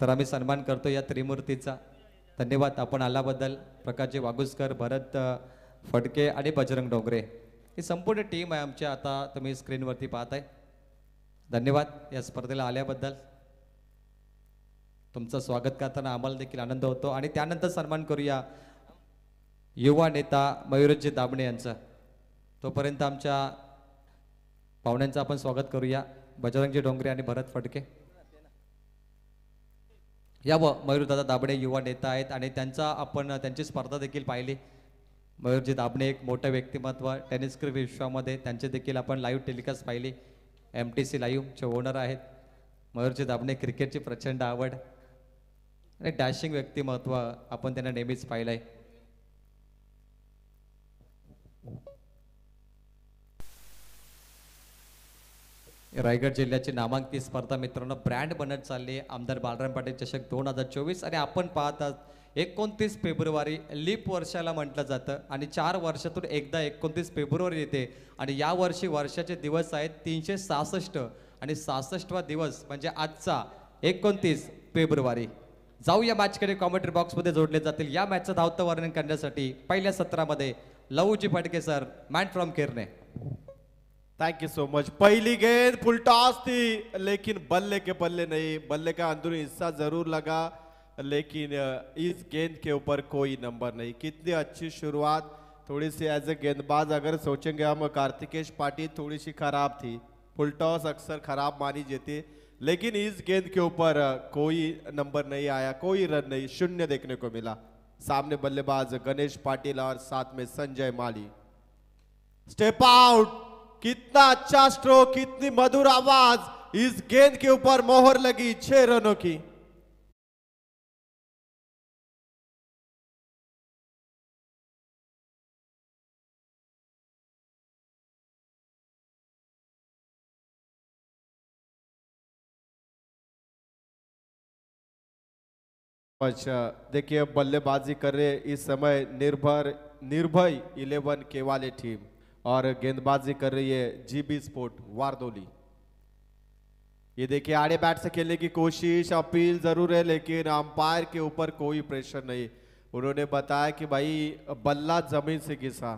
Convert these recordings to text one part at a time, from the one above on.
तर आम्ही सन्मान करतो या त्रिमूर्तीचा. धन्यवाद आपण आल्याबद्दल. प्रकाशजी वागुसकर, भरत फडके आणि बजरंग डोंगरे ही संपूर्ण टीम आहे आमच्या. आता तुम्ही स्क्रीनवरती पाहताय. धन्यवाद या स्पर्धेला आल्याबद्दल. तुमचं स्वागत करताना आम्हाला देखील आनंद होतो. आणि त्यानंतर सन्मान करूया युवा नेता मयूरजी दाबणे यांचं. तोपर्यंत आमच्या पाहुण्यांचं आपण स्वागत करूया. बजरंगजी डोंगरे आणि भरत फडके यावं. मयूरदादा दाबणे युवा नेता आहेत आणि आपण त्यांची स्पर्धा देखील पाहिली. मयूरजी दाबणे एक मोठं व्यक्तिमत्व टेनिस विश्वामध्ये. त्यांचे देखील आपण लाईव्ह टेलिकास्ट पाहिली. MTC लाईव्हचे ओनर आहेत. मयूरजी दाबणे क्रिकेटची प्रचंड आवड आणि डॅशिंग व्यक्तिमत्व आपण त्यांना नेहमीच पाहिलंय. रायगड जिल्ह्याची नामांकित स्पर्धा मित्रांनो ब्रँड बनत चालली आहे. आमदार बाळराम पाटील चषक 2024 आणि आपण पाहतात 29 फेब्रुवारी लीप वर्षाला म्हटलं जातं आणि 4 वर्षातून एकदा 29 फेब्रुवारी येते. आणि या वर्षी वर्षाचे दिवस आहेत 366 आणि 66वा दिवस म्हणजे आजचा 29 फेब्रुवारी. जाऊ या मॅचकडे. कॉमेंट्री बॉक्समध्ये जोडले जातील. या मॅचचं धावतं वर्णन करण्यासाठी पहिल्या सत्रामध्ये Lavji Phadke sir, man from केरने. Thank you so much. पहली गेंद फुल टॉस थी लेकिन बल्ले के बल्ले नहीं, बल्ले का अंदरूनी हिस्सा जरूर लगा लेकिन इस गेंद के ऊपर कोई नंबर नहीं. कितनी अच्छी शुरुआत. थोड़ी सी एज ए गेंदबाज अगर सोचेंगे हम कार्तिकेश पाटिल थोड़ी सी खराब थी. फुल टॉस अक्सर खराब मानी जाती लेकिन इस गेंद के ऊपर कोई नंबर नहीं आया, कोई रन नहीं, शून्य देखने को मिला. सामने बल्लेबाज गणेश पाटिल और साथ में संजय माली. Step out. कितना अच्छा स्ट्रोक, कितनी मधुर आवाज. इस गेंद के ऊपर मोहर लगी 6 रनों की. अच्छा देखिए बल्लेबाजी कर रहे इस समय निर्भय 11 के वाले टीम और गेंदबाजी कर रही है GB स्पोर्ट वारदोली. ये देखिए आड़े बैट से खेलने की कोशिश, अपील जरूर है लेकिन अंपायर के ऊपर कोई प्रेशर नहीं. उन्होंने बताया कि भाई बल्ला जमीन से घिसा,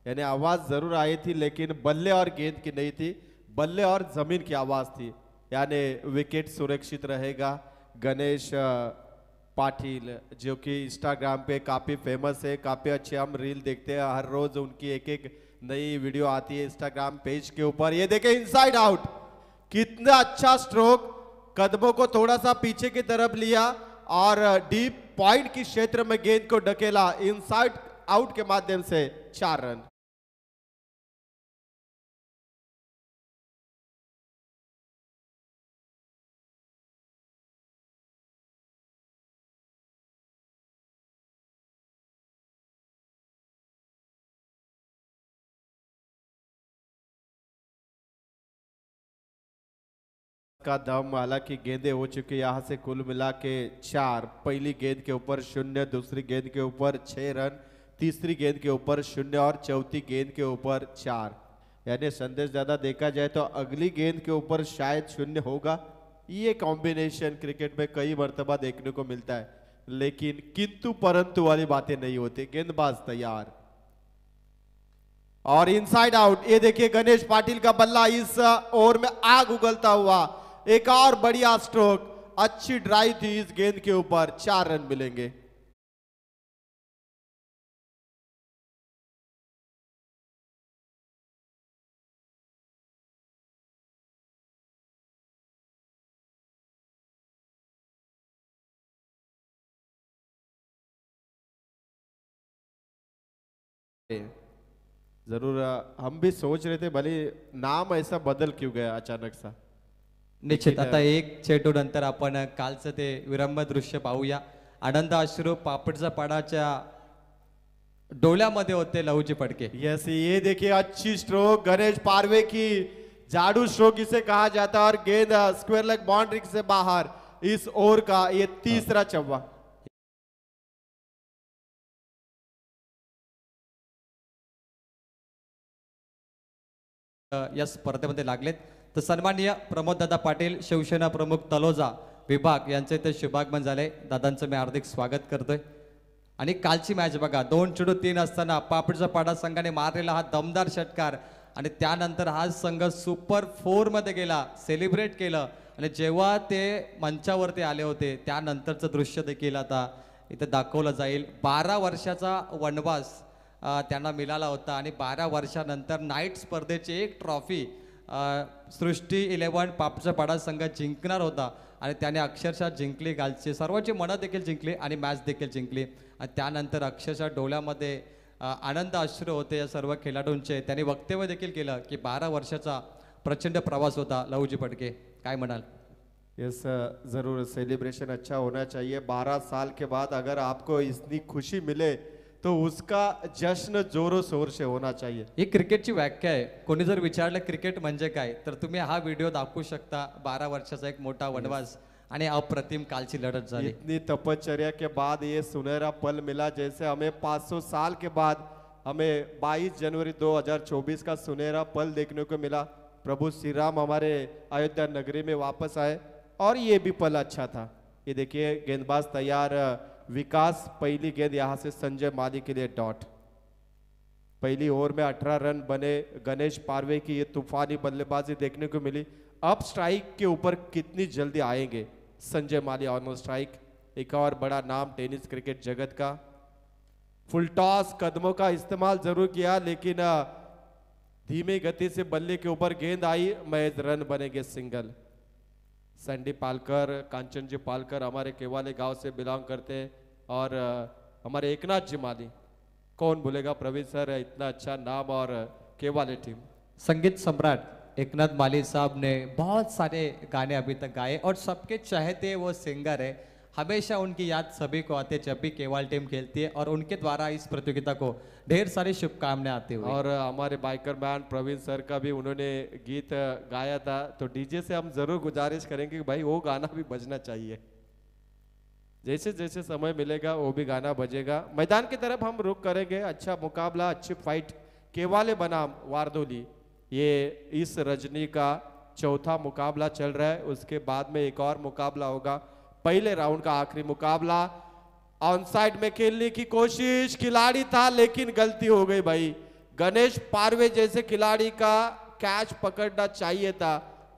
यानी आवाज जरूर आई थी लेकिन बल्ले और गेंद की नहीं थी, बल्ले और जमीन की आवाज थी. यानी विकेट सुरक्षित रहेगा. गणेश पाटिल जो कि इंस्टाग्राम पे काफ़ी फेमस है, काफ़ी अच्छे हम रील देखते हैं हर रोज़. उनकी एक एक नई वीडियो आती है इंस्टाग्राम पेज के ऊपर. ये देखें इनसाइड आउट. कितना अच्छा स्ट्रोक. कदमों को थोड़ा सा पीछे की तरफ लिया और डीप पॉइंट की क्षेत्र में गेंद को ढकेला. इनसाइड आउट के माध्यम से 4 रन. का दम, हालांकि गेंदें हो चुकी यहाँ से कुल मिला के 4. पहली गेंद के ऊपर 0, दूसरी गेंद के ऊपर 6 रन, तीसरी गेंद के ऊपर 0 और चौथी गेंद के ऊपर 4. यानी संदेश ज्यादा देखा जाए तो अगली गेंद के ऊपर शायद 0 होगा. ये कॉम्बिनेशन क्रिकेट में कई मर्तबा देखने को मिलता है लेकिन किंतु परंतु वाली बातें नहीं होती. गेंदबाज तैयार और इनसाइड आउट. ये देखिए गणेश पाटिल का बल्ला इस ओवर में आग उगलता हुआ. एक और बढ़िया स्ट्रोक. अच्छी ड्राइव थी इस गेंद के ऊपर. 4 रन मिलेंगे. जरूर हम भी सोच रहे थे भले नाम ऐसा बदल क्यों गया अचानक सा. निश्चित. आता एक चेंडू नंतर आपण कालचं ते विरंभ दृश्य पाहूया. आनंद अश्रू पापडचा पाडाच्या डोळ्यामध्ये होते लवजी फडके. यस ये देखिए अच्छी स्ट्रोक. गणेश पारवे की जादू स्ट्रोक इसे कहा जाता है और गेंद स्क्वायर लेग बाउंड्री से बाहर. इस ओवर का ये तीसरा चौवा. या स्पर्धेमध्ये लागलेत. तर सन्माननीय प्रमोददादा पाटील, शिवसेना प्रमुख तलोजा, विभाग यांचे इथे शुभागमन झाले. दादांचं मी हार्दिक स्वागत करतोय. आणि कालची मॅच बघा 2-3 असताना पापडचा पाडा संघाने मारलेला हा दमदार षटकार आणि त्यानंतर हा संघ सुपर 4 मध्ये गेला, सेलिब्रेट केलं. आणि जेव्हा ते मंचावरती आले होते त्यानंतरचं दृश्य देखील आता इथे दाखवलं जाईल. 12 वर्षाचा वनवास त्यांना मिळाला होता आणि 12 वर्षानंतर नाईट स्पर्धेची एक ट्रॉफी सृष्टी 11 पापचा पाडा संघ जिंकणार होता आणि त्याने अक्षरशः जिंकली. कालची सर्वांची मनं देखील जिंकली आणि मॅच देखील जिंकली. आणि त्यानंतर अक्षरशः डोळ्यामध्ये आनंद अश्रू होते या सर्व खेळाडूंचे. त्यांनी वक्तव्य देखील केलं की 12 वर्षाचा प्रचंड प्रवास होता. लवजी पडके काय म्हणाल? यस ज़रूर, सेलिब्रेशन अच्छा होना चाहिए. 12 साल के बाद अगर आपको इतनी खुशी मिले तो उसका जश्न जोरों शोर से होना चाहिए. ही क्रिकेटची व्याख्या आहे. कोणी जर विचारलं क्रिकेट म्हणजे काय तर तुम्ही हा व्हिडिओ दाखवू शकता. 12 वर्षाचा एक मोठा वनवास आणि अप्रतिम कालची लढत झाली. इतनी तपश्चर्या के बाद ये सुनहरा पल मिला. जैसे हमें 500 साल के बाद हमें 22 जनवरी 2024 का सुनहरा पल देखने को मिला. प्रभु श्री राम हमारे अयोध्या नगरी में वापस आए और ये भी पल अच्छा था. ये देखिए गेंदबाज तैयार, विकास पहली गेंद यहाँ से संजय माली के लिए डॉट. पहली ओवर में 18 रन बने. गणेश पारवे की ये तूफानी बल्लेबाजी देखने को मिली. अब स्ट्राइक के ऊपर कितनी जल्दी आएंगे संजय माली ऑन स्ट्राइक. एक और बड़ा नाम टेनिस क्रिकेट जगत का. फुल टॉस कदमों का इस्तेमाल जरूर किया लेकिन धीमी गति से बल्ले के ऊपर गेंद आई. महज रन बनेंगे सिंगल. सैंडी पालकर, कांचन जी पालकर हमारे केवाले गांव से बिलोंग करते हैं और हमारे एकनाथ जी माली, कौन भूलेगा प्रवीण सर, इतना अच्छा नाम और केवाले टीम. संगीत सम्राट एकनाथ माली साहब ने बहुत सारे गाने अभी तक गाए और सबके चाहते वो सिंगर है. हमेशा उनकी याद सभी को आती है जब भी केवाल टीम खेलती है और उनके द्वारा इस प्रतियोगिता को ढेर सारी शुभकामनाएं आती हुई. और हमारे बाइकर मैन प्रवीण सर का भी उन्होंने गीत गाया था. तो डीजे से हम जरूर गुजारिश करेंगे कि भाई वो गाना भी बजना चाहिए. जैसे जैसे समय मिलेगा वो भी गाना बजेगा. मैदान की तरफ हम रुख करेंगे. अच्छा मुकाबला, अच्छी फाइट. केवाले बनाम वारदोली, ये इस रजनी का चौथा मुकाबला चल रहा है. उसके बाद में एक और मुकाबला होगा. पहले राउंड का आखिरी मुकाबला. ऑन साइड में खेलने की कोशिश, खिलाड़ी था लेकिन गलती हो गई भाई. गणेश पारवे जैसे खिलाड़ी का कैच पकड़ना चाहिए था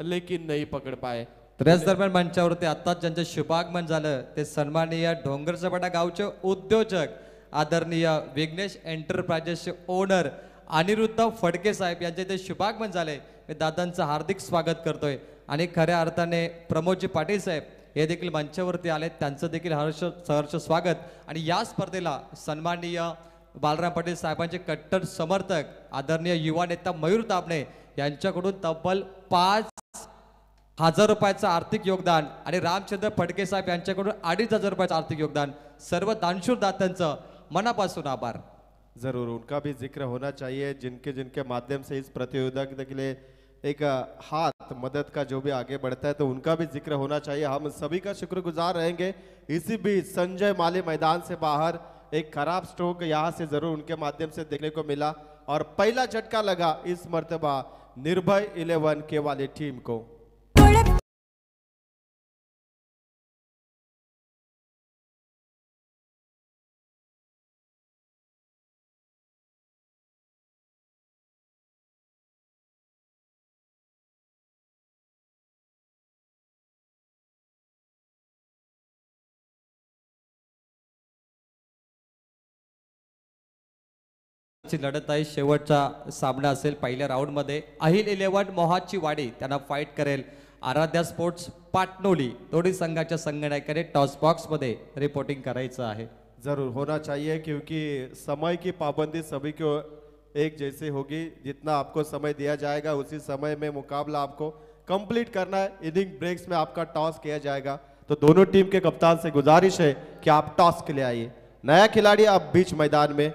लेकिन नहीं पकड़ पाए. तर याच दरम्यान मंचावरती आत्ताच ज्यांचं शुभागमन झालं ते सन्माननीय डोंगरचपाटा गावचे उद्योजक आदरणीय विघ्नेश एंटरप्राइजेसचे ओनर अनिरुद्ध फडके साहेब यांचे ते शुभागमन झाले. मी दादांचं हार्दिक स्वागत करतोय. आणि खऱ्या अर्थाने प्रमोदजी पाटील साहेब हे देखील मंचावरती आले. त्यांचं देखील सहर्ष स्वागत. आणि या स्पर्धेला सन्माननीय बालराम पाटील साहेबांचे कट्टर समर्थक आदरणीय युवा नेता मयूर तापणे यांच्याकडून तब्बल 5,000 रुपयाचं आर्थिक योगदान आणि रामचंद्र फडके साहेब यांच्याकडून 2,500 रुपयाचं आर्थिक योगदान. सर्व दानशूर दात्यांचं मनापासून आभार. जरूर उनका भी जिक्र होना चाहिए जिनके जिनके माध्यम से इस प्रतियोगिता के लिए एक हाथ मदद का जो भी आगे बढ़ता है तो उनका भी जिक्र होना चाहिए. हम सभी का शुक्रगुजार रहेंगे. इसी बीच संजय माली मैदान से बाहर, एक खराब स्ट्रोक यहाँ से जरूर उनके माध्यम से देखने को मिला और पहला झटका लगा इस मर्तबा निर्भय 11 के वाली टीम को. ची लढत आहे. शेवटचा सामना असेल पहिल्या राऊंडमध्ये. अहिल 11 मोहाची वाडी त्यांना फाईट करेल आराध्या स्पोर्ट्स पाटनोली. दोन्ही संघाच्या संघनायकाने टॉस बॉक्स मध्ये रिपोर्टिंग करायचं आहे. जरूर होना चाहिए क्योंकि समय की पाबंदी सभी को एक जैसे होगी. जितना आपको समय दिया जाएगा उसी समय में मुकाबला आपको कंप्लीट करना है. इनिंग ब्रेक्स में आपका टॉस किया जाएगा. तो दोनों टीम के कप्तान से गुजारिश है कि आप टॉस के लिए आइए. नया खिलाड़ी अब बीच मैदान में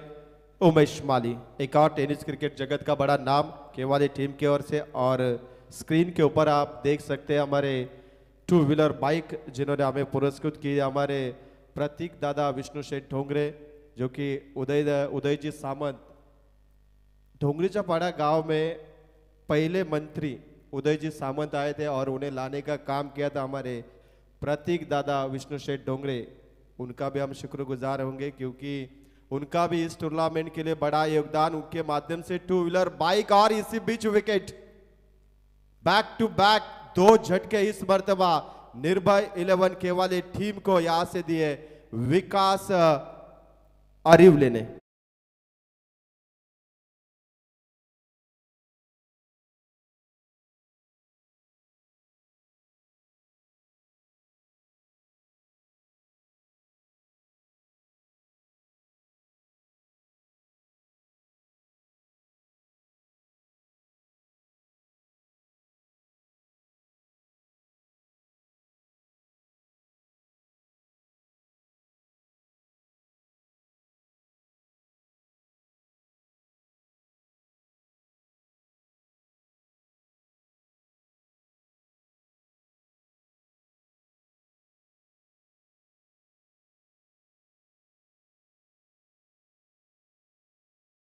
उमेश माली, एक और टेनिस क्रिकेट जगत का बड़ा नाम केवाली टीम की ओर से. और स्क्रीन के ऊपर आप देख सकते हैं हमारे 2 व्हीलर बाइक जिन्होंने हमें पुरस्कृत की. हमारे प्रतीक दादा विष्णु शेठ ढोंगरे जो कि उदयजी सामंत ढोंगरीचा पाड़ा गांव में पहले मंत्री उदयजी सामंत आए थे और उन्हें लाने का काम किया था हमारे प्रतीक दादा विष्णु शेठ डोंगरे, उनका भी हम शुक्रगुजार होंगे क्योंकि उनका भी इस टूर्नामेंट के लिए बड़ा योगदान, उनके माध्यम से टू व्हीलर बाइक और इसी बीच विकेट, बैक टू बैक 2 झटके इस मर्तबा निर्भय 11 के वाले टीम को यहां से दिए विकास अरिवले ने।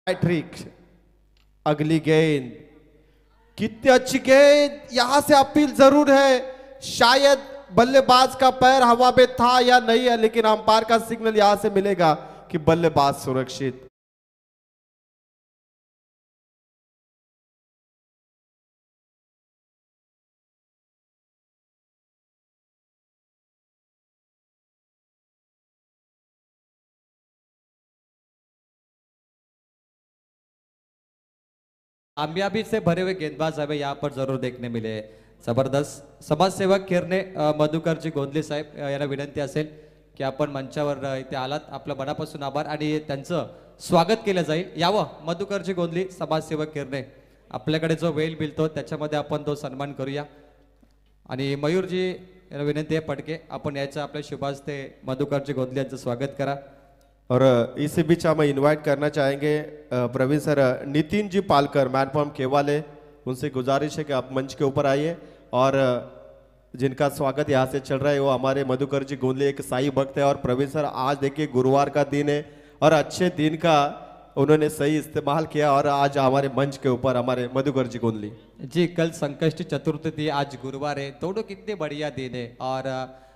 हैट्रिक, अगली गेंद, कितनी अच्छी गेंद, यहां से अपील जरूर है, शायद बल्लेबाज का पैर हवा में था या नहीं है, लेकिन अंपायर का सिग्नल यहां से मिलेगा कि बल्लेबाज सुरक्षित। कामयाबी से भरे हुए गेंदबाज हमें यहाँ पर जरूर देखने मिले। जबरदस्त समाजसेवक किरणे मधुकरजी गोंदले साहेब यांना विनंती असेल की आपण मंचावर इथे आलात, आपलं मनापासून आभार आणि त्यांचं स्वागत केलं जाईल। यावं मधुकरजी गोंदली समाजसेवक किरणे, आपल्याकडे जो वेळ मिळतो त्याच्यामध्ये आपण तो सन्मान करूया। आणि मयूरजी यांना विनंती आहे पटके आपण यायचं, आपल्या शुभास्ते मधुकरजी गोंदले यांचं स्वागत करा। और इसी बीच हम इनवाइट करना चाहेंगे प्रवीण सर नितिन जी पालकर मैनफॉर्म केवाले, उनसे गुजारिश है कि आप मंच के ऊपर आइए। और जिनका स्वागत यहाँ से चल रहा है वो हमारे मधुकर जी गोंदले, एक साई भक्त है। और प्रवीण सर आज देखिए गुरुवार का दिन है और अच्छे दिन का उन्होंने सही इस्तेमाल किया और आज हमारे मंच के ऊपर हमारे मधुकर जी गोंदली जी। कल संकष्टी चतुर्थी थी, आज गुरुवार है, दोनों कितने बढ़िया दिन है। और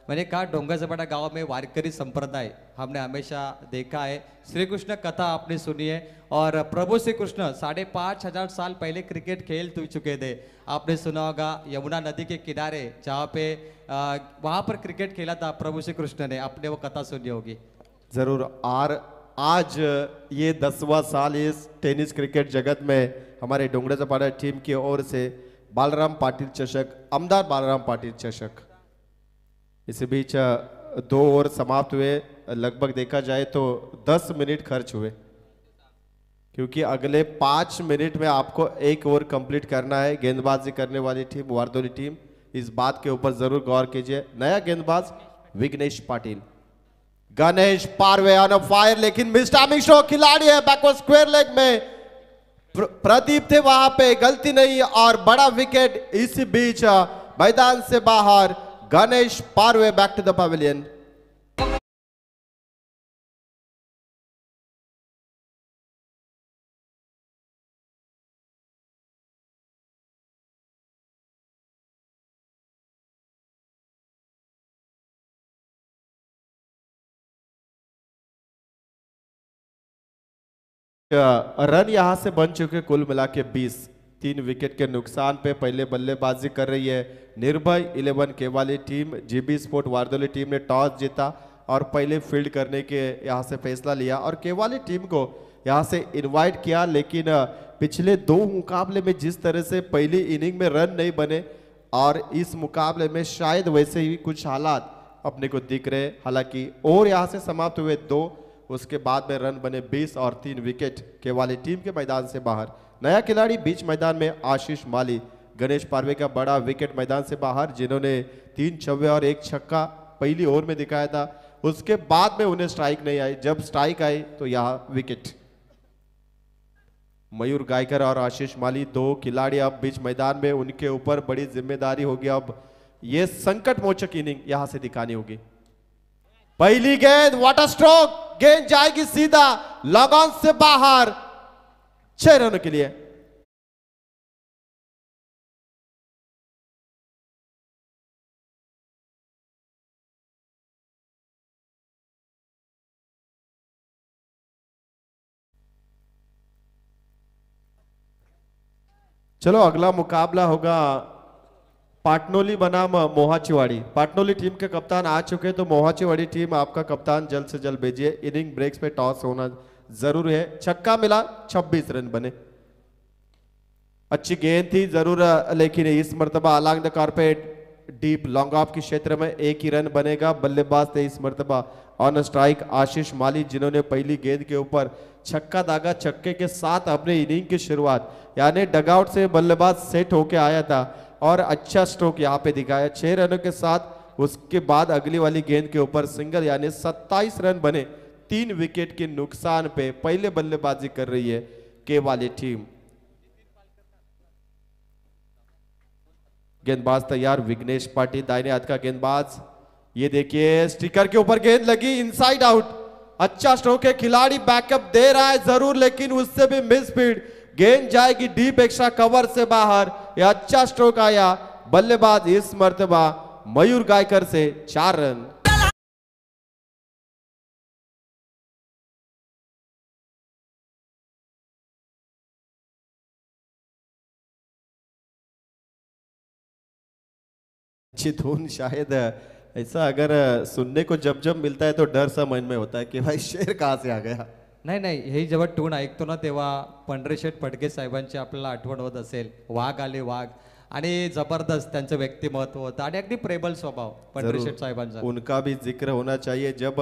मैंने कहा डोंगरजपाटा गांव में वारकरी संप्रदाय हमने हमेशा देखा है, श्री कृष्ण कथा आपने सुनी है। और प्रभु श्री कृष्ण 5,500 साल पहले क्रिकेट खेल चुके थे। आपने सुना होगा यमुना नदी के किनारे जहाँ पे वहाँ पर क्रिकेट खेला था प्रभु श्री कृष्ण ने, आपने वो कथा सुनी होगी जरूर। और आज ये 10वां साल इस टेनिस क्रिकेट जगत में हमारे डोंगरजपाटा टीम की ओर से बालराम पाटिल चषक, आमदार बालराम पाटिल चषक। इसी बीच 2 ओवर समाप्त हुए, लगभग देखा जाए तो 10 मिनट खर्च हुए, क्योंकि अगले 5 मिनट में आपको 1 ओवर कंप्लीट करना है। गेंदबाजी करने वाली टीम वारदोली टीम, इस बात के ऊपर जरूर गौर कीजिए। नया गेंदबाज विघ्नेश पाटिल, गणेश पारवे ऑन फायर, लेकिन मिस टाइमिंग शो, खिलाड़ी है बैकवर्ड स्क्वायर लेग में, प्रदीप थे वहां पे, गलती नहीं और बड़ा विकेट। इसी बीच मैदान से बाहर Ganesh Parve, back to the pavilion. Run यहां से बन चुके कुल मिला के 20। 3 विकेट के नुकसान पे पहले बल्लेबाजी कर रही है निर्भय 11 के वाली team. GB sport Wardoli team ने टॉस जीता और पहले फील्ड करने के यहां से फैसला लिया और केवाली टीम को यहां से इनवाइट किया। लेकिन पिछले 2 मुकाबले में जिस तरह से पहली इनिंग में रन नहीं बने और इस मुकाबले में शायद वैसे ही कुछ हालात अपने को दिख रहे। हालांकि और यहां से समाप्त हुए 2, उसके बाद में रन बने 20 और 3 विकेट केवाली टीम के मैदान से बाहर। नया खिलाड़ी बीच मैदान में आशीष माली, गणेश पारवे का बड़ा विकेट मैदान से बाहर, जिन्होंने 3 छक्के और 1 छक्का पहली ओवर में दिखाया था। उसके बाद में उन्हें स्ट्राइक नहीं आई, जब स्ट्राइक आई तो यहां विकेट। मयूर गायकर और आशीष माली 2 खिलाड़ी अब बीच मैदान में, उनके ऊपर बड़ी जिम्मेदारी होगी। अब ये संकट मोचक इनिंग यहां से दिखानी होगी। पहली गेंद, वाटर स्ट्रोक, गेंद जाएगी सीधा लॉग ऑन से बाहर, 6 रनों के लिए। चलो अगला मुकाबला होगा पाटनोली बनाम मोहाचीवाड़ी। पाटनोली टीम के कप्तान आ चुके तो मोहाचीवाड़ी टीम आपका कप्तान जल्द से जल्द भेजिए। इनिंग ब्रेक्स पे टॉस होना जरूर है। छक्का मिला, 26 रन बने। अच्छी गेंद थी जरूर, लेकिन इस मर्तबा along the carpet deep long off के क्षेत्र में एक ही रन बनेगा। बल्लेबाज थे इस मर्तबा ऑन स्ट्राइक आशीष माली, जिन्होंने पहली गेंद के ऊपर छक्का दागा। छक्के के साथ अपने इनिंग की शुरुआत, यानी डगआउट से बल्लेबाज सेट होके आया था और अच्छा स्ट्रोक यहाँ पे दिखाया 6 रनों के साथ। उसके बाद अगली वाली गेंद के ऊपर सिंगल, यानी 27 रन बने 3 विकेट के नुकसान पे। पहले बल्लेबाजी कर रही है के वाली टीम। गेंदबाज तैयार विघ्नेश पाटिल, दाहिने हाथ का गेंदबाज। ये देखिए स्टिकर के ऊपर गेंद लगी, इनसाइड आउट। अच्छा स्ट्रोक है, खिलाड़ी बैकअप दे रहा है जरूर, लेकिन उससे भी मिस स्पीड। गेंद जाएगी डीप एक्स्ट्रा कवर से बाहर। यह अच्छा स्ट्रोक आया। बल्लेबाज इस मर्तबा मयूर गायकर से 4 रन। अच्छी धुन शायद ऐसा अगर सुनने को जब जब मिलता है तो डर सा मन में होता है कि भाई शेर कहाँ से आ गया। नाही नाही, हे जेव्हा टून ऐकतो ना तेव्हा पंढरीशेठ फडके साहेबांची आपल्याला आठवण होत असेल. वाघ आले वाघ, आणि जबरदस्त त्यांचं व्यक्तिमत्व होतं आणि अगदी प्रेमल स्वभाव पंढरीशेठ साहेबांचा. उनका भी जिक्र होना चाहिए. जब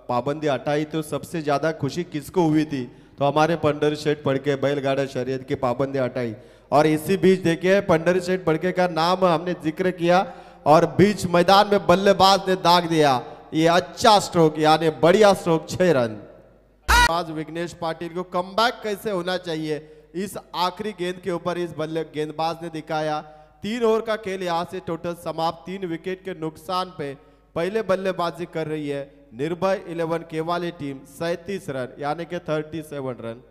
पाबंदी हटाई तो सबसे ज्यादा खुशी किसको हुई थी? तो हमारे पंढरीशेठ फडके बैलगाड़ा शरीयत की पाबंदी हटाई. और इसी बीच देखिए पंढरीशेठ फडके का नाम हमने जिक्र किया और बीच मैदान में बल्लेबाज ने दाग दिया. ये अच्छा स्ट्रोक, यानी बढ़िया स्ट्रोक, 6 रन. आज विघ्नेश पाटिल को कमबैक कैसे होना चाहिए इस आखिरी गेंद के ऊपर इस गेंदबाज ने दिखाया. 3 ओवर का खेल यहां से टोटल समाप्त. 3 विकेट के नुकसान पे पहले बल्लेबाजी कर रही है निर्भय 11 केवाली टीम. 37 रन यानी कि 37 रन.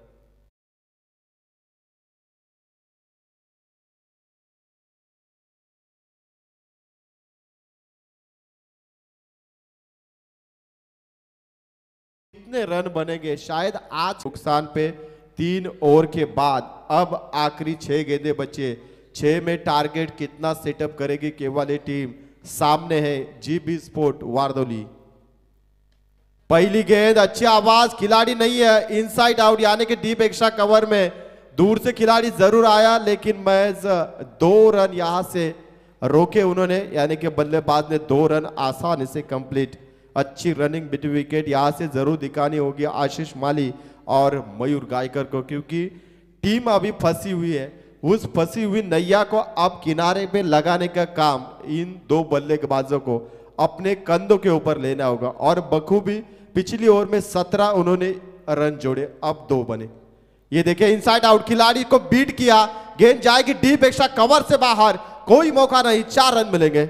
कितने रन बनेंगे शायद आज नुकसान पे. 3 ओवर के बाद अब आखिरी 6 गेंदें बचे. 6 में टारगेट कितना सेटअप करेगी केवाली टीम? सामने है जीबी स्पोर्ट वारदोली. पहली गेंद, अच्छी आवाज, खिलाड़ी नहीं है, इनसाइड आउट यानी कि डीप एक्स्ट्रा कवर में. दूर से खिलाड़ी जरूर आया लेकिन महज 2 रन यहां से रोके उन्होंने, यानी कि बल्लेबाज ने 2 रन आसानी से कंप्लीट. अच्छी रनिंग बिटवीन विकेट यहां से जरूर दिखानी होगी आशीष माली और मयूर गायकर को, क्योंकि टीम अभी फंसी हुई है. उस फंसी हुई नैया को अब किनारे पे लगाने का काम इन 2 बल्लेबाजों को अपने कंधों के ऊपर लेना होगा. और बखूबी पिछली ओवर में 17 उन्होंने रन जोड़े, अब 2 बने. ये देखिए इनसाइड आउट, खिलाड़ी को बीट किया. गेंद जाएगी डीप एक्स्ट्रा कवर से बाहर, कोई मौका नहीं, 4 रन मिलेंगे.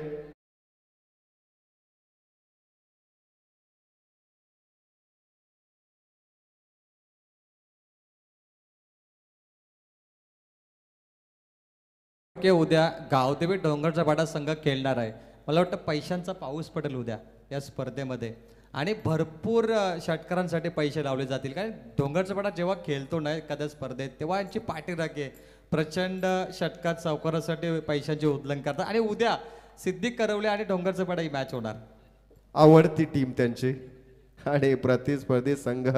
की उद्या गावदेवी डोंगरचा पाडा संघ खेळणार आहे. मला वाटतं पैशांचा पाऊस पडेल उद्या या स्पर्धेमध्ये आणि भरपूर षटकारांसाठी पैसे लावले जातील. कारण डोंगरचा पाडा जेव्हा खेळतो ना एखाद्या स्पर्धेत तेव्हा यांची पाठीराखी आहे. प्रचंड षटकार चौकारासाठी पैशांचे उधलन करतात. आणि उद्या सिद्धी करवले आणि डोंगरचा पाडा ही मॅच होणार. आवडती टीम त्यांची आणि प्रतिस्पर्धी संघ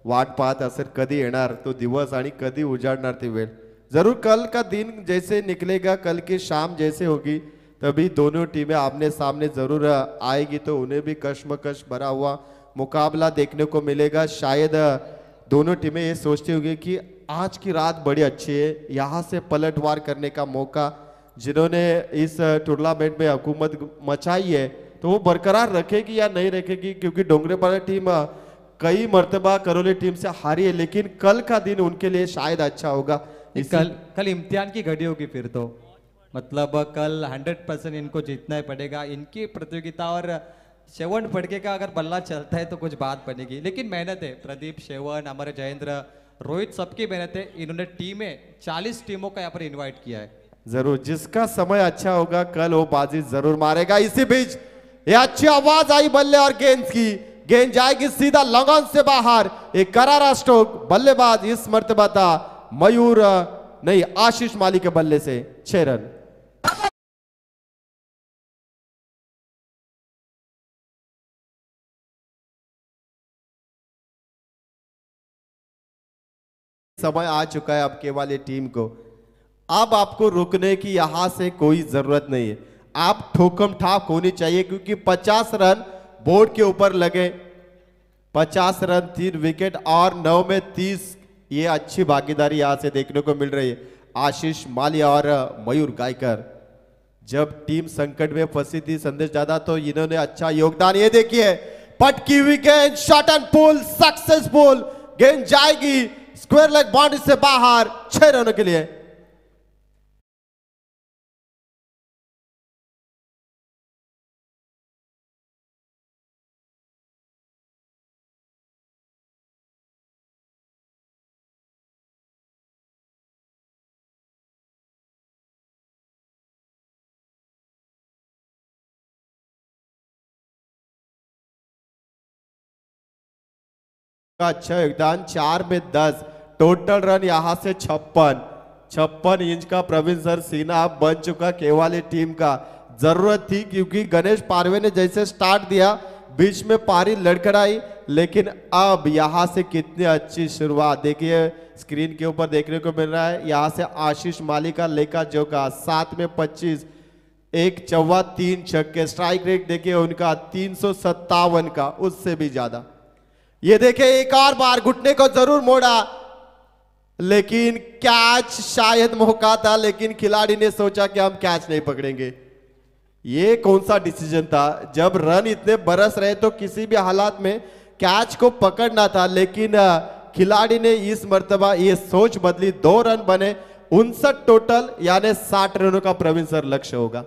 वाट पाहत असेल कधी येणार तो दिवस आणि कधी उजाडणार ती वेळ. जरूर कल का दिन जैसे निकलेगा, कल की शाम जैसे होगी, तभी दोनों टीमें आमने सामने जरूर आएगी. तो उन्हें भी कश्मकश भरा हुआ मुकाबला देखने को मिलेगा. शायद दोनों टीमें ये सोचती होगी कि आज की रात बड़ी अच्छी है, यहाँ से पलटवार करने का मौका जिन्होंने इस टूर्नामेंट में हुकूमत मचाई है तो वो बरकरार रखेगी या नहीं रखेगी. क्योंकि डोंगरेपाड़ा टीम कई मर्तबा करौली टीम से हारी है, लेकिन कल का दिन उनके लिए शायद अच्छा होगा. कल इम्तिहान की घड़ी होगी फिर तो. मतलब कल 100% इनको जीतना ही पड़ेगा. इनकी प्रतियोगिता और शेवन फड़के का अगर बल्ला चलता है तो कुछ बात बनेगी. लेकिन मेहनत है, प्रदीप, शेवन, हमारे जयेंद्र, रोहित, सबकी मेहनत है. इन्होंने टीमें 40 टीमों का यहाँ पर इन्वाइट किया है. जरूर जिसका समय अच्छा होगा कल वो बाजी जरूर मारेगा. इसी बीच ये अच्छी आवाज आई बल्ले और गेंद की. गेंद जाएगी सीधा लगन से बाहर. एक करारा स्ट्रोक. बल्लेबाज इस मर्तबा था मयूर नहीं, आशीष माली के बल्ले से 6 रन। समय आ चुका है अब केवल टीम को, अब आपको रुकने की यहां से कोई जरूरत नहीं है, आप ठोकम ठाक होनी चाहिए क्योंकि 50 रन बोर्ड के ऊपर लगे। 50 रन 3 विकेट और 9 में 30, ये अच्छी भागीदारी यहां से देखने को मिल रही है। आशीष माली और मयूर गायकर, जब टीम संकट में फंसी थी संदेश दादा, तो इन्होंने अच्छा योगदान। ये देखिए पटकी हुई गेंद, शॉट एंड पुल सक्सेसफुल, गेंद जाएगी स्क्वायर लेग बाउंड्री से बाहर 6 रनों के लिए। का अच्छा योगदान, 4 में 10, टोटल रन यहां से 56 इंच का प्रवीण सर सीना अब बन चुका केवाली टीम का। जरूरत थी क्योंकि गणेश पारवे ने जैसे स्टार्ट दिया बीच में पारी लड़खड़ाई, लेकिन अब यहां से कितनी अच्छी शुरुआत देखिए स्क्रीन के ऊपर देखने को मिल रहा है। यहां से आशीष माली का लेका जोका, 7 में 25, 1 चौवा 3 छक्के, स्ट्राइक रेट देखिए उनका 357 का, उससे भी ज्यादा। ये देखे एक और बार घुटने को जरूर मोड़ा, लेकिन कैच शायद मौका था, लेकिन खिलाड़ी ने सोचा कि हम कैच नहीं पकड़ेंगे। ये कौन सा डिसीजन था, जब रन इतने बरस रहे तो किसी भी हालात में कैच को पकड़ना था, लेकिन खिलाड़ी ने इस मर्तबा ये सोच बदली। 2 रन बने, 59 टोटल, यानी 60 रनों का प्रवीण सर लक्ष्य होगा।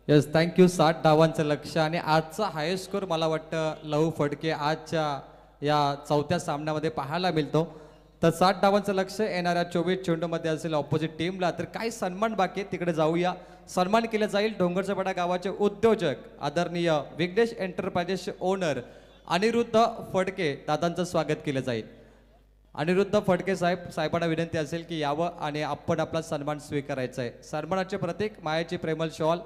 Yes, thank you. 60 धावांचं लक्ष आणि आजचा हायेस्ट स्कोर मला वाटतं लहू फडके आजच्या या चौथ्या सामन्यामध्ये पाहायला मिळतो। तर 60 धावांचं लक्ष येणाऱ्या 24 चेंडूमध्ये असेल ऑपोजिट टीमला। तर काही सन्मान बाकी आहे, तिकडे जाऊया। सन्मान केला जाईल डोंगरचपाडा गावाचे उद्योजक आदरणीय विघ्नेश एंटरप्राइजेसचे ओनर अनिरुद्ध फडके दादांचं स्वागत केलं जाईल। अनिरुद्ध फडके साहेबांना विनंती असेल की यावं आणि आपण आपला सन्मान स्वीकारायचा आहे। सन्मानाचे प्रतीक मायाची प्रेमल शॉल,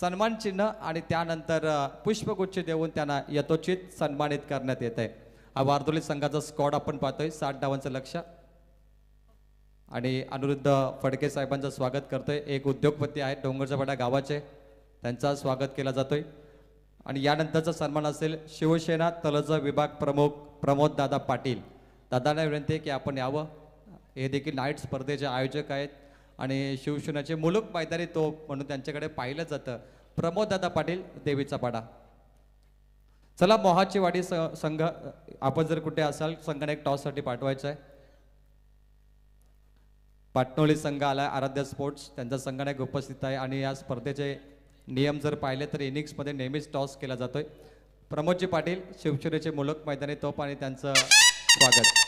सन्मान चिन्ह आणि त्यानंतर पुष्पगुच्छ देऊन त्यांना यथोचित सन्मानित करण्यात येत आहे। हा वारदोली संघाचा स्क्वॉड आपण पाहतोय। 60 धावांचं लक्ष आणि अनिरुद्ध फडके साहेबांचं स्वागत करतोय। एक उद्योगपती आहेत डोंगरचपाडा गावाचे, त्यांचा स्वागत केला जातोय। आणि यानंतरचा सन्मान असेल शिवसेना तलज विभाग प्रमुख प्रमोद दादा पाटील। दादांना विनंती आहे की आपण यावं। हे देखील नाईट स्पर्धेचे आयोजक आहेत आणि शिवसेनेचे मुलुक मैदानी तो म्हणून त्यांच्याकडे पाहिलं जातं। प्रमोद दादा पाटील, देवीचा पाडा। चला मोहाची वाडी संघ, आपण जर कुठे असाल संघाने एक टॉससाठी पाठवायचं आहे। पाटणोली संघ आलाय, आराध्य स्पोर्ट्स त्यांचा संघाने उपस्थित आहे आणि या स्पर्धेचे नियम जर पाहिले तर इनिंग्समध्ये नेहमीच टॉस केला जातोय। प्रमोदजी पाटील, शिवसेनेचे मुलुक मैदानी तोप आणि त्यांचं स्वागत।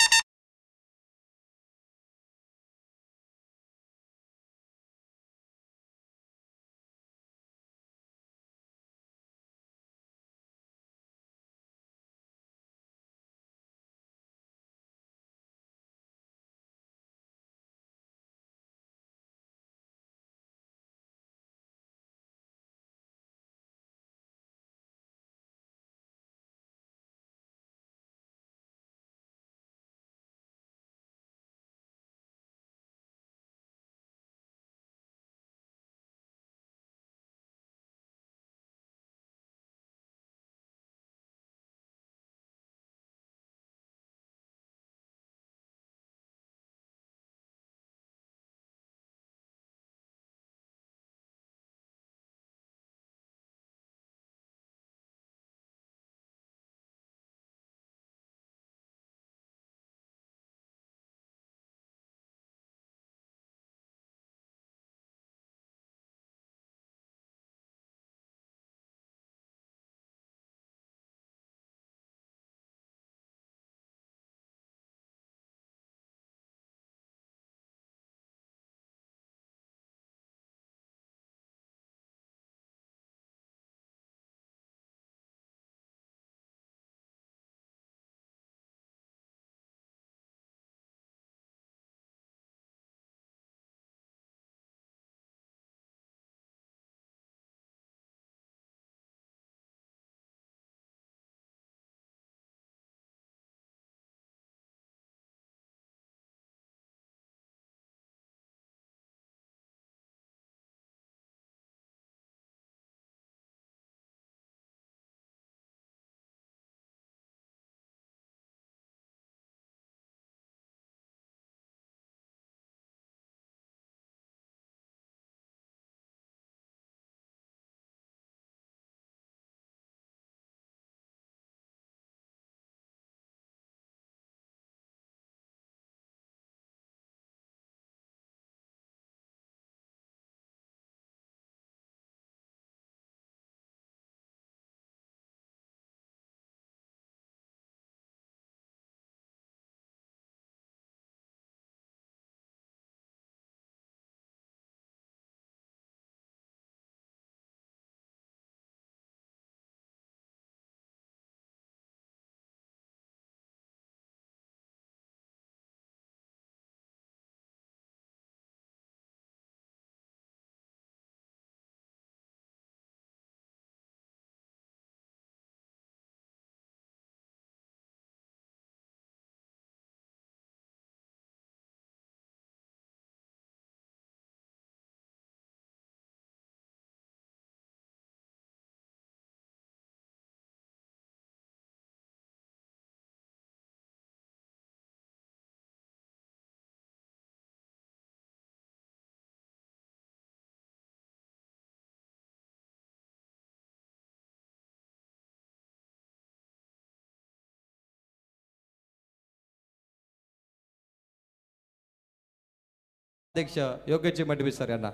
अध्यक्ष योगेशजी मडवी सर यांना.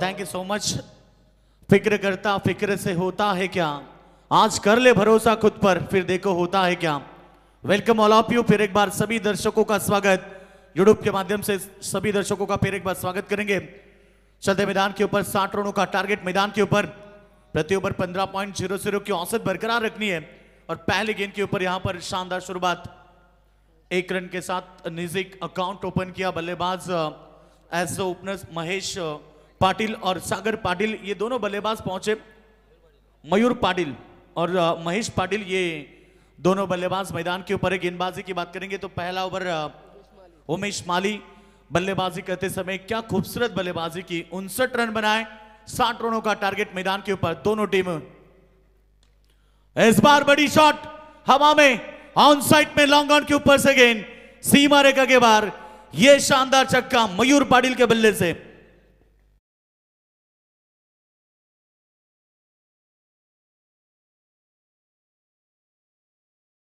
Thank you so much. फिक्र करता फिक्र से होता है क्या, आज कर ले भरोसा खुद पर फिर देखो होता है क्या. Welcome all of you. फिर एक बार सभी दर्शकों का स्वागत यूट्यूब के माध्यम से सभी दर्शकों का फिर एक बार स्वागत करेंगे. चलते मैदान के ऊपर 60 रनों का टारगेट मैदान के ऊपर, प्रति ओवर 15.00 की औसत बरकरार रखनी है. और पहले गेंद के ऊपर यहां पर शानदार शुरुआत, 1 रन के साथ निजिक अकाउंट ओपन किया बल्लेबाज एज ओपनर्स महेश पाटिल और सागर पाटिल, ये दोनों बल्लेबाज पहुंचे. मयूर पाटिल और महेश पाटिल, ये दोनों बल्लेबाज मैदान के ऊपर है. गेंदबाजी की बात करेंगे तो पहला ओवर उमेश माली बल्लेबाजी करते समय क्या खूबसूरत बल्लेबाजी की, 59 रन बनाए, 60 रनों का टारगेट मैदान के ऊपर दोनों टीम. इस बार बड़ी शॉट हवा में, ऑन साइड में लॉन्ग ऑन के ऊपर से गेंद सीमा रेखा के बाहर. यह शानदार छक्का मयूर पाटिल के बल्ले से.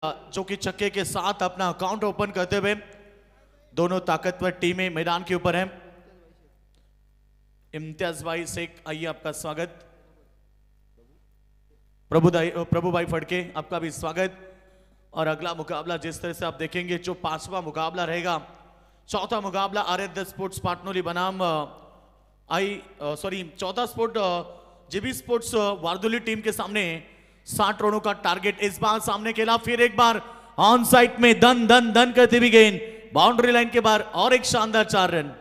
जो कि छक्के के साथ अपना अकाउंट ओपन करते हुए दोनों ताकतवर टीमें मैदान के ऊपर हैं. इम्तियाज भाई शेख, आइए आपका स्वागत. प्रभु भाई फड़के, आपका भी स्वागत. और अगला मुकाबला जिस तरह से आप देखेंगे, जो 5वां मुकाबला रहेगा, चौथा मुकाबला आर्य स्पोर्ट्स पाटनोली बनाम चौथा sport GB sports Wardoli team के सामने 60 रनों का टारगेट इस बार सामने खेला. फिर एक बार ऑन साइड में दन दन दन करती हुई गेंद बाउंड्री लाइन के बाहर और एक शानदार 4 रन.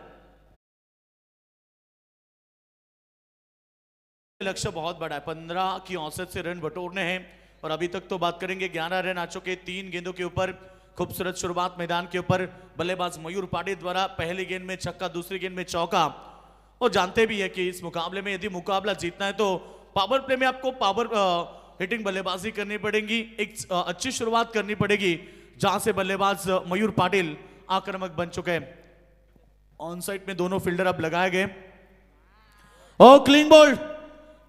लक्ष्य बहुत बड़ा है, 15 की औसत से रन बटोरने हैं. और अभी तक तो बात करेंगे 11 रन आ चुके 3 गेंदों के ऊपर. खूबसूरत शुरुआत मैदान के ऊपर बल्लेबाज मयूर पाटिल द्वारा, पहली गेंद में छक्का, दूसरी गेंद में चौका. और जानते भी है कि इस मुकाबले में यदि मुकाबला जीतना है तो पावर प्ले में आपको पावर हिटिंग बल्लेबाजी करनी पड़ेगी. एक अच्छी शुरुआत करनी पड़ेगी जहां से बल्लेबाज मयूर पाटिल आक्रामक बन चुके हैं. ऑन साइड में दोनों फील्डर अब लगाए गए. ओ क्लीन बॉल,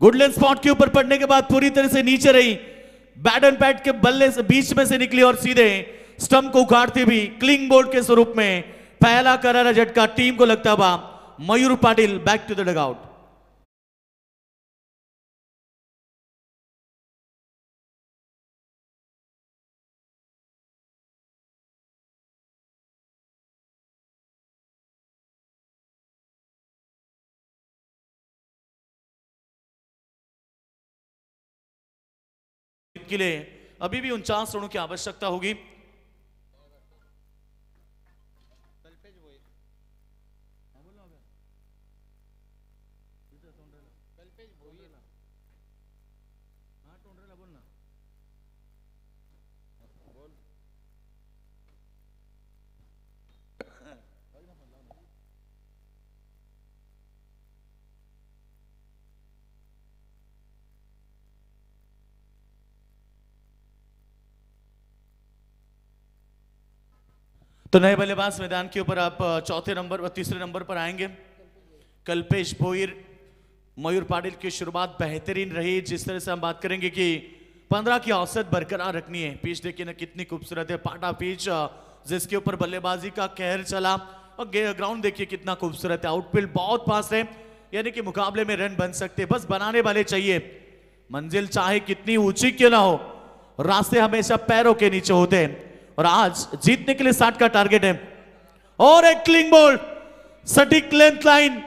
गुडलैंड स्पॉट के ऊपर पड़ने के बाद पूरी तरह से नीचे रही, बैट एंड पैड के बल्ले से बीच में से निकली और सीधे स्टंप को उखाड़ती भी क्लीन बोल्ड के स्वरूप में पहला करारा झटका टीम को लगता हुआ. Mayur Patil back to the dugout. के लिए अभी भी 49 रनों की आवश्यकता होगी. तो नए बल्लेबाज मैदान के ऊपर आप चौथे नंबर और तीसरे नंबर पर आएंगे. कल्पेश भोईर, मयूर पाटिल की शुरुआत बेहतरीन रही. जिस तरह से हम बात करेंगे कि 15 की औसत बरकरार रखनी है. पिच देखिए ना कितनी खूबसूरत है, पाटा पिच जिसके ऊपर बल्लेबाजी का कहर चला. और ग्राउंड देखिए कितना खूबसूरत है, आउटफील्ड बहुत पास है, यानी कि मुकाबले में रन बन सकते, बस बनाने वाले चाहिए. मंजिल चाहे कितनी ऊंची क्यों ना हो, रास्ते हमेशा पैरों के नीचे होते हैं. और आज जीतने के लिए 60 का टारगेट है. और एक क्लिंग बॉल, सटीक लेंथ लाइन,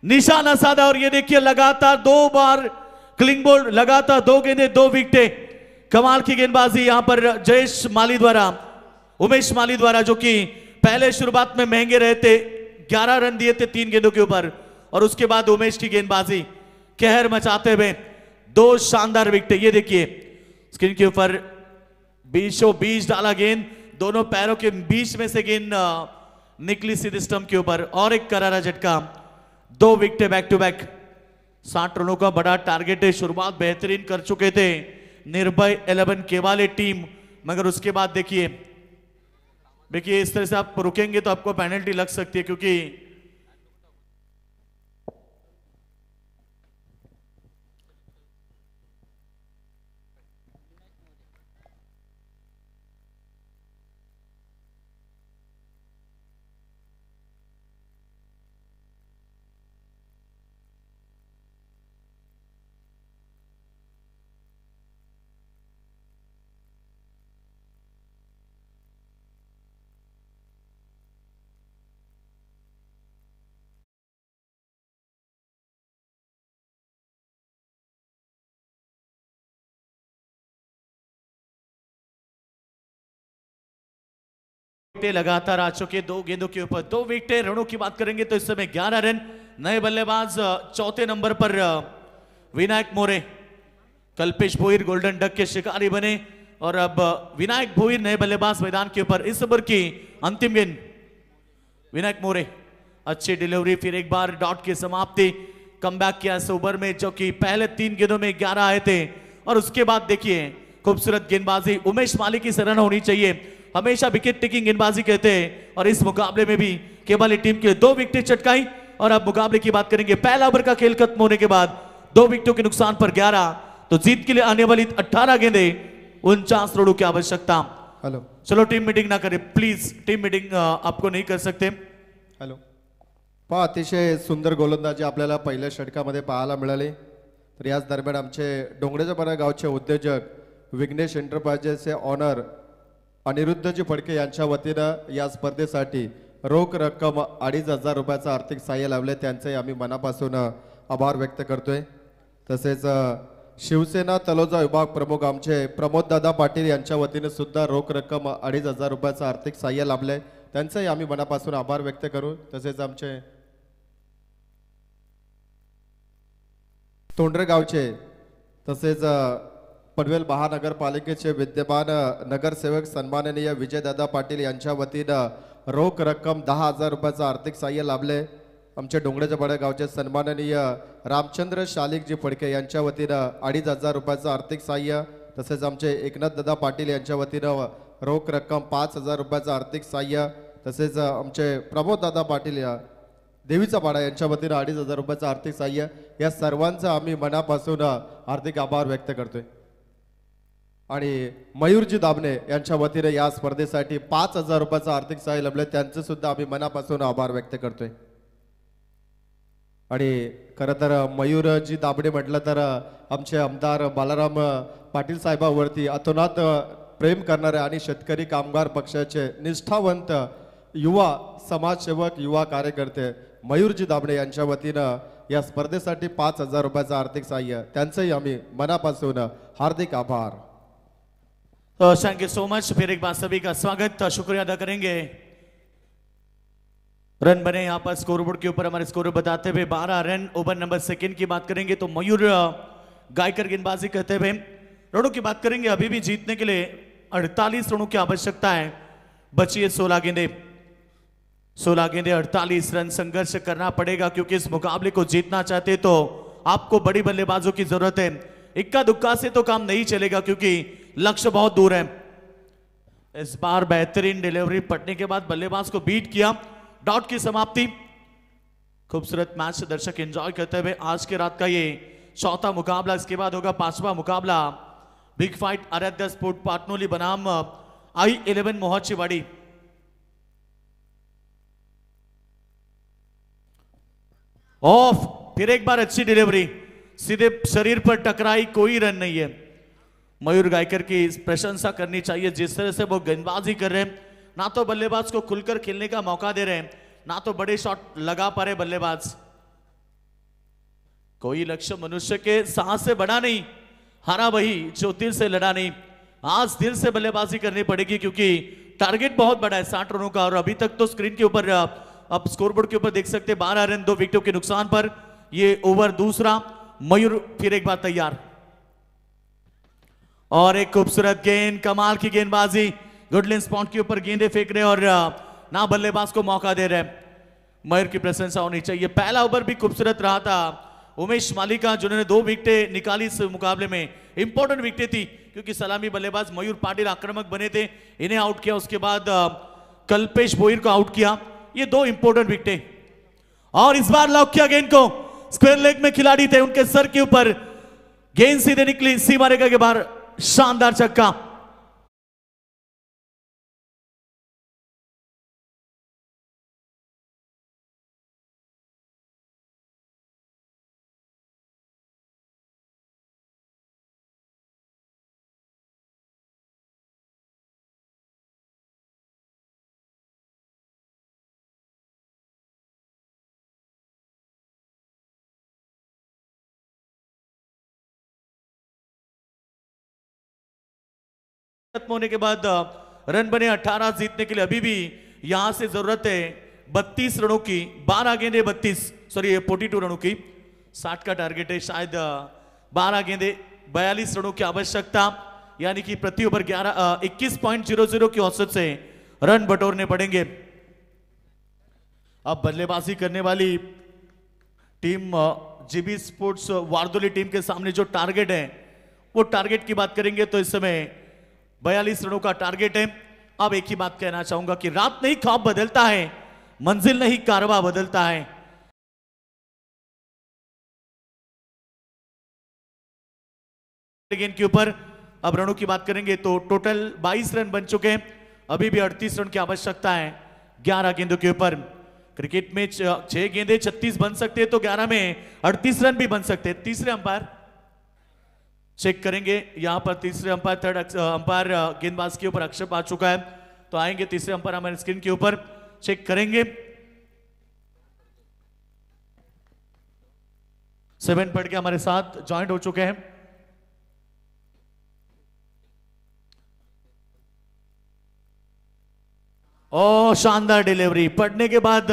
निशाना साधा. और ये देखिए लगातार 2 बार क्लिंग बॉल, लगातार 2 गेंदें 2 विकेटें. कमाल की गेंदबाजी यहां पर जयेश माली द्वारा, उमेश माली द्वारा, जो कि पहले शुरुआत में महंगे रहे थे, 11 रन दिए थे 3 गेंदों के ऊपर. और उसके बाद उमेश की गेंदबाजी कहर मचाते हुए 2 शानदार विकेटें. ये देखिए स्क्रीन के ऊपर बीचों बीच डाला गेंद, दोनों पैरों के बीच में से गेंद निकली सीधे स्टंप के ऊपर. और एक करारा झटका, 2 विकेटें बैक टू बैक. 60 रनों का बड़ा टारगेट है. शुरुआत बेहतरीन कर चुके थे निर्भय 11 केवाले टीम, मगर उसके बाद देखिए इस तरह से आप रुकेंगे तो आपको पेनल्टी लग सकती है, क्योंकि विकेटें लगातार आ चुके 2 गेंदों के ऊपर 2 विकेटें। रनों की बात करेंगे तो इस समय 11 रन। नए बल्लेबाज चौथे नंबर पर विनायक मोरे। कल्पेश भोईर गोल्डन डक के शिकारी बने और अब विनायक भोईर नए बल्लेबाज मैदान के ऊपर। इस ओवर की अंतिम गेंद विनायक मोरे, अच्छी डिलीवरी, फिर एक बार डॉट की समाप्ति। कमबैक किया इस ओवर में, जो कि पहले 3 गेंदों में 11 आए थे और उसके बाद देखिए खूबसूरत गेंदबाजी। उमेश माली की सराहना होनी चाहिए, हमेशा विकेट टेकिंग गेंदबाजी कहते हैं और इस मुकाबले में भी केवल टीम के 2 विकेट चटकाई। और अब मुकाबले की बात करेंगे, पहला ओवर का खेल खत्म होने के बाद 2 विकेटों के नुकसान पर 11, तो जीत के लिए आने वाली 18 गेंदे 49 रनों की आवश्यकता। हॅलो चलो टीम मीटिंग ना करें प्लीज, टीम मीटिंग आपको नहीं कर सकते। हॅलो पहा, अतिशय सुंदर गोलंदाजी आपल्याला पहिल्या षटकामध्ये पाहायला मिळाली। तर याच दरम्यान आमचे डोंगरेजपाडा गावचे उद्योजक विघ्नेश एंटरप्राइजेसचे ऑनर अनिरुद्धजी फडके यांच्या वतीनं या स्पर्धेसाठी रोख रक्कम 2,500 रुपयाचं आर्थिक सहाय्य लाभले, त्यांचे आम्ही मनापासून आभार व्यक्त करतोय। तसेच शिवसेना तलोजा विभाग प्रमुख आमचे प्रमोददादा पाटील यांच्या वतीने सुद्धा रोख रक्कम 2,500 रुपयाचं आर्थिक सहाय्य लाभले, त्यांचेही आम्ही मनापासून आभार व्यक्त करू। तसेच आमचे तोंडरे गावचे तसेच पनवेल महानगरपालिकेचे विद्यमान नगरसेवक सन्माननीय विजयदादा पाटील यांच्या वतीनं रोख रक्कम 10,000 रुपयाचं आर्थिक सहाय्य लाभले। आमचे डोंगरेजपाडा गावचे सन्माननीय रामचंद्र शालिकजी फडके यांच्या वतीनं 2,500 रुपयाचं आर्थिक सहाय्य। तसेच आमचे एकनाथदादा पाटील यांच्या वतीनं रोख रक्कम 5,000 रुपयाचं आर्थिक सहाय्य। तसेच आमचे प्रमोददादा पाटील या देवीचा पाडा यांच्या वतीनं 2,500 रुपयाचं आर्थिक सहाय्य। या सर्वांचं आम्ही मनापासून हार्दिक आभार व्यक्त करतोय। आणि मयूरजी दाबणे यांच्या वतीने या स्पर्धेसाठी 5,000 रुपयाचं आर्थिक सहाय्य लाभले, त्यांचे सुद्धा आम्ही मनापासून आभार व्यक्त करतोय। आणि खरं तर मयूरजी दाबणे म्हटलं तर आमचे आमदार बालाराम पाटील साहेबांवरती अतोनात प्रेम करणारे आणि शेतकरी कामगार पक्षाचे निष्ठावंत युवा समाजसेवक युवा कार्यकर्ते मयूरजी दाबणे यांच्या वतीनं या स्पर्धेसाठी 5,000 रुपयाचं आर्थिक सहाय्य, त्यांचंही आम्ही मनापासून हार्दिक आभार। Thank you so much. फिर एक बार सभी का स्वागत, शुक्रिया अदा करेंगे। रन बने यहाँ पर स्कोरबोर्ड के ऊपर, हमारे स्कोर बताते हुए 12 रन। ओवर नंबर 2 की बात करेंगे तो मयूर गायकर गेंदबाजी करते हुए। रनों की बात करेंगे, अभी भी जीतने के लिए 48 रनों की आवश्यकता है, बची है 16 गेंदे। 16 गेंदे 48 रन संघर्ष करना पड़ेगा, क्योंकि इस मुकाबले को जीतना चाहते तो आपको बड़ी बल्लेबाजों की जरूरत है। इक्का दुक्का से तो काम नहीं चलेगा, क्योंकि लक्ष्य बहुत दूर है। इस बार बेहतरीन डिलीवरी पड़ने के बाद बल्लेबाज को बीट किया, डॉट की समाप्ति। खूबसूरत मैच दर्शक एंजॉय करते हुए आज के रात का ये चौथा मुकाबला, इसके बाद होगा 5वां मुकाबला बिग फाइट आराध्य स्पोर्ट पाटनोली बनाम I11 मोहच्चीवाड़ी। ऑफ, फिर एक बार अच्छी डिलीवरी, सीधे शरीर पर टकराई, कोई रन नहीं है। मयूर गायकर की प्रशंसा करनी चाहिए, जिस तरह से वो गेंदबाजी कर रहे हैं, ना तो बल्लेबाज को खुलकर खेलने का मौका दे रहे हैं, ना तो बड़े शॉट लगा पा रहे बल्लेबाज। कोई लक्ष्य मनुष्य के साहस से बड़ा नहीं, हारा वही जो दिल से लड़ा नहीं। आज दिल से बल्लेबाजी करनी पड़ेगी, क्योंकि टारगेट बहुत बड़ा है 60 रनों का। और अभी तक तो स्क्रीन के ऊपर आप स्कोरबोर्ड के ऊपर देख सकते हैं 12 रन 2 विकेटों के नुकसान पर। ये ओवर दूसरा। मयूर फिर एक बार तैयार, और एक खूबसूरत गेंद, कमाल की गेंदबाजी, गुडलिन स्पॉट के ऊपर गेंदे फेंक रहे और ना बल्लेबाज को मौका दे रहे। मयूर की प्रशंसा होनी चाहिए। पहला ओवर भी खूबसूरत रहा था उमेश माली का, जिन्होंने 2 विकेटें निकाली इस मुकाबले में। इंपॉर्टेंट विकेटें थी, क्योंकि सलामी बल्लेबाज मयूर पाटिल आक्रामक बने थे, इन्हें आउट किया। उसके बाद कल्पेश भोईर को आउट किया। ये 2 इंपॉर्टेंट विकेटें, और इस बार लॉक किया गेंद को। स्क्वायर लेग में खिलाड़ी थे, उनके सर के ऊपर गेंद सीधे निकली सीमा रेखा के बाहर। शानदार छक्का। खत्म होने के बाद रन बने 18 जीतने के लिए। अभी भी यहां से जरूरत है 32 रनों की, 12 गेंदे 42 रनों की। 60 का टारगेट है, शायद 12 गेंदे 42 रनों की आवश्यकता, यानी कि प्रति ओवर 21.00 की औसत से रन बटोरने पड़ेंगे। अब बल्लेबाजी करने वाली team GB sports Wardoli team के सामने जो टारगेट है, वो टारगेट की बात करेंगे तो इस समय 42 रनों का टारगेट है। अब एक ही बात कहना चाहूंगा कि रात नहीं ख्वाब बदलता है, मंजिल नहीं कारवा बदलता है। गेंद के ऊपर अब रनों की बात करेंगे तो टोटल 22 रन बन चुके हैं। अभी भी 38 रन की आवश्यकता है 11 गेंदों के ऊपर। क्रिकेट में 6 गेंदे 36 बन सकते हैं, तो 11 में 38 रन भी बन सकते हैं। तीसरे अंपायर चेक करेंगे, यहां पर तीसरे अंपायर, थर्ड अंपायर गेंदबाज के ऊपर आक्षेप आ चुका है, तो आएंगे तीसरे अंपायर हमारे स्क्रीन के ऊपर, चेक करेंगे। 7 पढ़ के हमारे साथ ज्वाइंट हो चुके हैं। ओ शानदार डिलीवरी, पढ़ने के बाद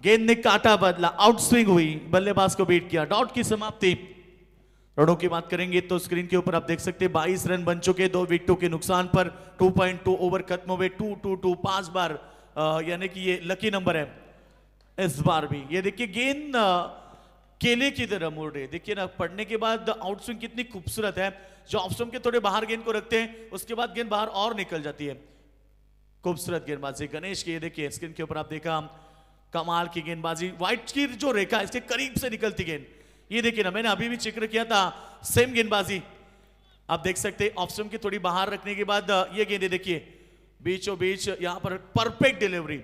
गेंद ने काटा बदला, आउट स्विंग हुई, बल्लेबाज को बीट किया, डॉट की समाप्ति। रनों की बात करेंगे तो स्क्रीन के ऊपर आप देख सकते हैं 22 रन बन चुके, 2 विकेटों के नुकसान पर। 2.2 ओवर खत्म हुए, 2-2-2 5 बार, यानी कि ये लकी नंबर है इस बार भी। ये देखिए गेंद केले की तरह मुड़ रही है, देखिए ना, पढ़ने के बाद आउट स्विंग कितनी खूबसूरत है। जो ऑफ स्टंप के थोड़े बाहर गेंद को रखते हैं, उसके बाद गेंद बाहर और निकल जाती है। खूबसूरत गेंदबाजी गणेश की, ये देखिए स्क्रीन के ऊपर आप देखा, कमाल की गेंदबाजी, व्हाइट की जो रेखा है इसके करीब से निकलती गेंद, ये देखिए ना, मैंने अभी भी जिक्र किया था, सेम गेंदबाजी आप देख सकते हैं। ऑफ स्टंप की थोड़ी बाहर रखने के बाद ये गेंदे देखिए बीचों बीच, यहां पर परफेक्ट डिलीवरी,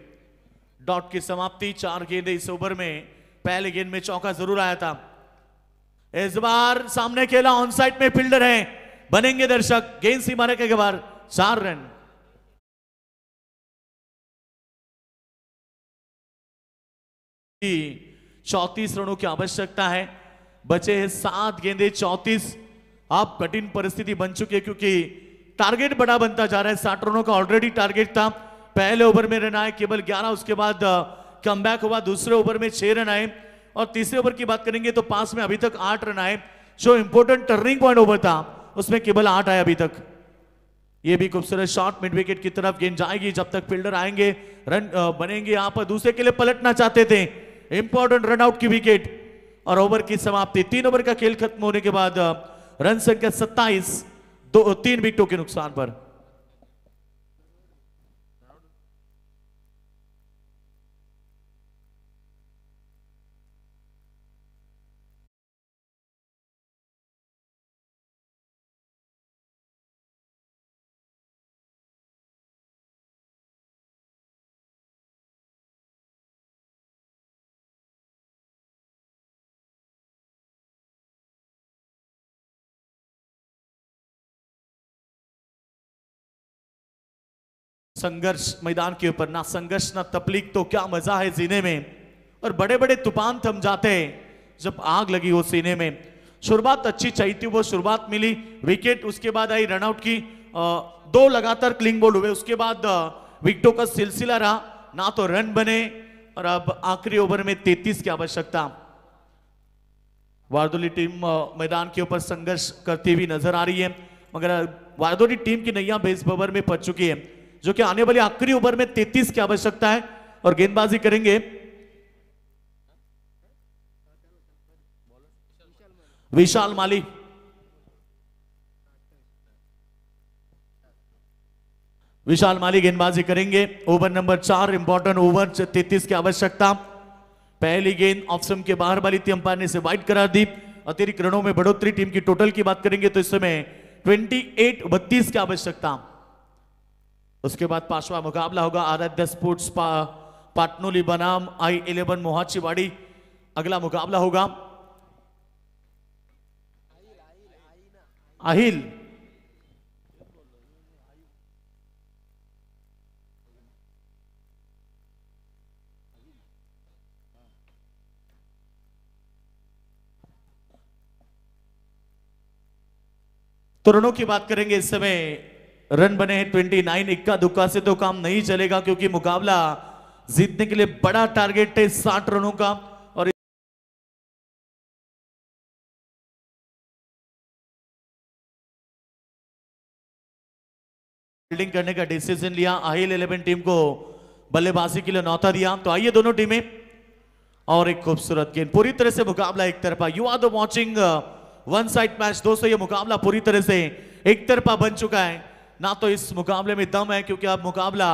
डॉट की समाप्ति। 4 गेंदे इस ओवर में, पहले गेंद में चौका जरूर आया था। इस बार सामने खेला, ऑन साइड में फील्डर है, बनेंगे दर्शक, गेंद सीमा रेखा के बाहर, 4 रन। की 34 रनों की आवश्यकता है, बचे हैं 7 गेंदे 34। अब कठिन परिस्थिति बन चुकी है क्योंकि टारगेट बड़ा बनता जा रहा है। 60 रनों का ऑलरेडी टारगेट था, पहले ओवर में रन आए केवल 11, उसके बाद कमबैक हुआ, दूसरे ओवर में 6 रन आए, और तीसरे ओवर की बात करेंगे तो 5 में अभी तक 8 रन आए। जो इंपॉर्टेंट टर्निंग पॉइंट ओवर था उसमें केवल 8 आए अभी तक। ये भी खूबसूरत शॉट, मिड विकेट की तरफ गेंद जाएगी, जब तक फील्डर आएंगे रन बनेंगे। यहां पर दूसरे के लिए पलटना चाहते थे, इंपॉर्टेंट रन आउट की विकेट, और ओवर की समाप्ति। 3 ओवर का खेल खत्म होने के बाद रन संख्या 27, 3 विकेटों के नुकसान पर। संघर्ष मैदान के ऊपर, ना संघर्ष ना तकलीफ, तो क्या मजा है जीने में। और बड़े बड़े तूफान थम जाते हैं जब आग लगी हो सीने में। शुरुआत अच्छी चाहिए थी, वो शुरुआत मिली, विकेट, उसके बाद आई रनआउट की, 2 लगातार क्लीन बोल्ड हुए, उसके बाद विकेटों का सिलसिला रहा, ना तो रन बने, और अब आखिरी ओवर में 33 की आवश्यकता। वारदोली टीम मैदान के ऊपर संघर्ष करती हुई नजर आ रही है, मगर वारदोली टीम की नैया बेस ओवर में पड़ चुकी है, जो कि आने वाली आखिरी ओवर में 33 की आवश्यकता है। और गेंदबाजी करेंगे विशाल माली। विशाल माली गेंदबाजी करेंगे, ओवर नंबर 4, इंपॉर्टेंट ओवर, 33 की आवश्यकता। पहली गेंद ऑफ स्टंप के बाहर वाली थी, अंपायर ने इसे वाइड करार दी। अतिरिक्त रनों में बढ़ोतरी, टीम की टोटल की बात करेंगे तो इस समय 28-32 की आवश्यकता। उसके बाद 5वां मुकाबला होगा आराध्य स्पोर्ट्स पाटनोली बनाम I11 मोहाचीवाड़ी, अगला मुकाबला होगा। अहिल तो रनों की बात करेंगे इस समय रन बने हैं 29। इक्का दुक्का से तो काम नहीं चलेगा क्योंकि मुकाबला जीतने के लिए बड़ा टारगेट है 60 रनों का। और फील्डिंग करने का डिसीजन लिया। आहिल 11 टीम को बल्लेबाजी के लिए न्यौता दिया। तो आइए दोनों टीमें, और एक खूबसूरत गेंद, पूरी तरह से मुकाबला एक तरफा। You are the watching one side match. दोस्तों ये मुकाबला पूरी तरह से एक तरफा बन चुका है। ना तो इस मुकाबले में दम है क्योंकि अब मुकाबला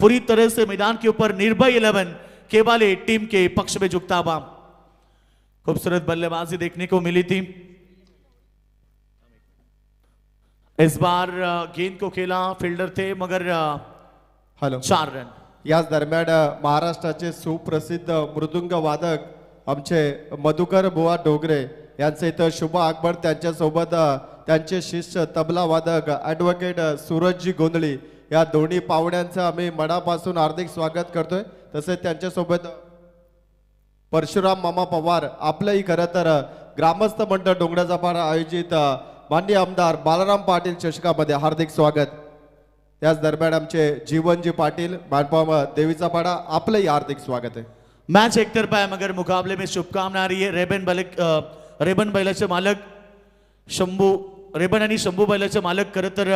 पूरी तरह से मैदान के ऊपर निर्भय 11 केवाले टीम के पक्ष में झुकता हुआ। खूबसूरत बल्लेबाजी देखने को मिली थी। इस बार गेंद को खेला फील्डर थे मगर हॅलो 4 रन। याच दरम्यान महाराष्ट्राचे सुप्रसिद्ध मृदुंग वादक आमचे मधुकर बुवा डोगरे यांचे इथं शुभ आगमन, त्यांच्यासोबत त्यांचे शिष्य तबला वादक ॲडव्होकेट सूरजजी गोंधळी या दोन्ही पाहुण्यांचं आम्ही मनापासून हार्दिक स्वागत करतोय। तसेच त्यांच्यासोबत परशुराम मामा पवार, आपलंही खरं तर ग्रामस्थ मंडळ डोंगराचा पाडा आयोजित माननीय आमदार बालाराम पाटील चषकामध्ये हार्दिक स्वागत। त्याच दरम्यान आमचे जीवनजी पाटील मानपाम देवीचा पाडा, आपलंही हार्दिक स्वागत आहे। मैच एक तरफा है मगर मुकाबले में शुभकामना आ रही है। रेबन बैलाचे मालक शंभू, रेबन आणि शंभू बैलाचे मालक खरं तर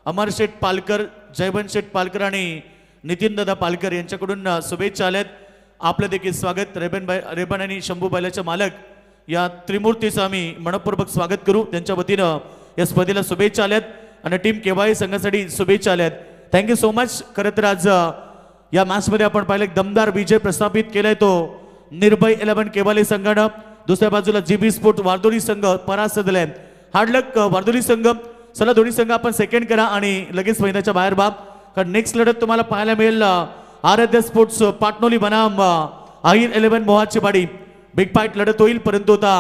अमर शेठ पालकर, जयबन शेठ पालकर आणि नितीन दादा पालकर यांच्याकडून शुभेच्छा आल्यात। आपलं देखील स्वागत। रेबन आणि शंभू बैलाचे मालक या त्रिमूर्तीचं आम्ही मनपूर्वक स्वागत करू। त्यांच्या वतीनं या स्पर्धेला शुभेच्छा आल्यात आणि टीम केवाई संघासाठी शुभेच्छा आल्यात। Thank you so much. खरं तर आज या मॅच मध्ये आपण पाहिलं दमदार विजय प्रस्थापित केलाय तो निर्भय 11 केवाले संघानं। दुसऱ्या बाजूला जीबी स्पोर्ट वारदोली संघ परास्त झालाय। हार्ड लक वारदोली संघ। चला दोन्ही संघ आपण सेकंड करा आणि लगेच मैदानाच्या बाहेर व्हा, कारण नेक्स्ट लढत तुम्हाला पाहायला मिळेल आराध्य स्पोर्ट्स पाटणोली बनाम आहिल 11 मोहाची बाडी। बिग फाईट लढत होईल, परंतु आता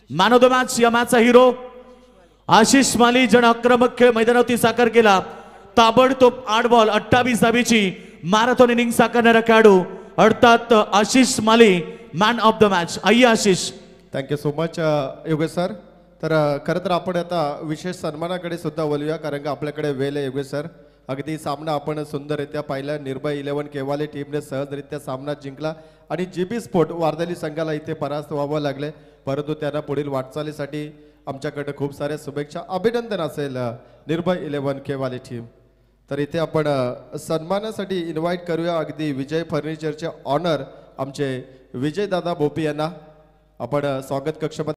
मॅन ऑफ द मॅच, या मॅचचा हिरो आशिष माली, जण आक्रमक खेळ मैदानावरती साकार केला। ताबडतोब 8 बॉल 28 धाबीची मॅरेथॉन इनिंग साकारणारा खेळाडू अर्थात आशिष माली, मॅन ऑफ द मॅच। आइए Ashish. Thank you so much Yogesh sir. तर खरं तर आपण आता विशेष सन्मानाकडे सुद्धा वळूया, कारण की आपल्याकडे वेळ आहे योगेश सर। अगदी सामना आपण सुंदररित्या पाहिला। निर्भय 11 केवाले टीमने सहजरित्या सामना जिंकला आणि जीबी स्पोर्ट वारदोली संघाला इथे परास्त व्हावं लागले, परंतु त्यांना पुढील वाटचालीसाठी आमच्याकडे खूप साऱ्या शुभेच्छा, अभिनंदन असेल निर्भय 11 केवाले टीम। तर इथे आपण सन्मानासाठी इन्व्हाइट करूया अगदी विजय फर्निचरचे ऑनर आमचे विजय दादा बोपी यांना। आपण स्वागत कक्षामध्ये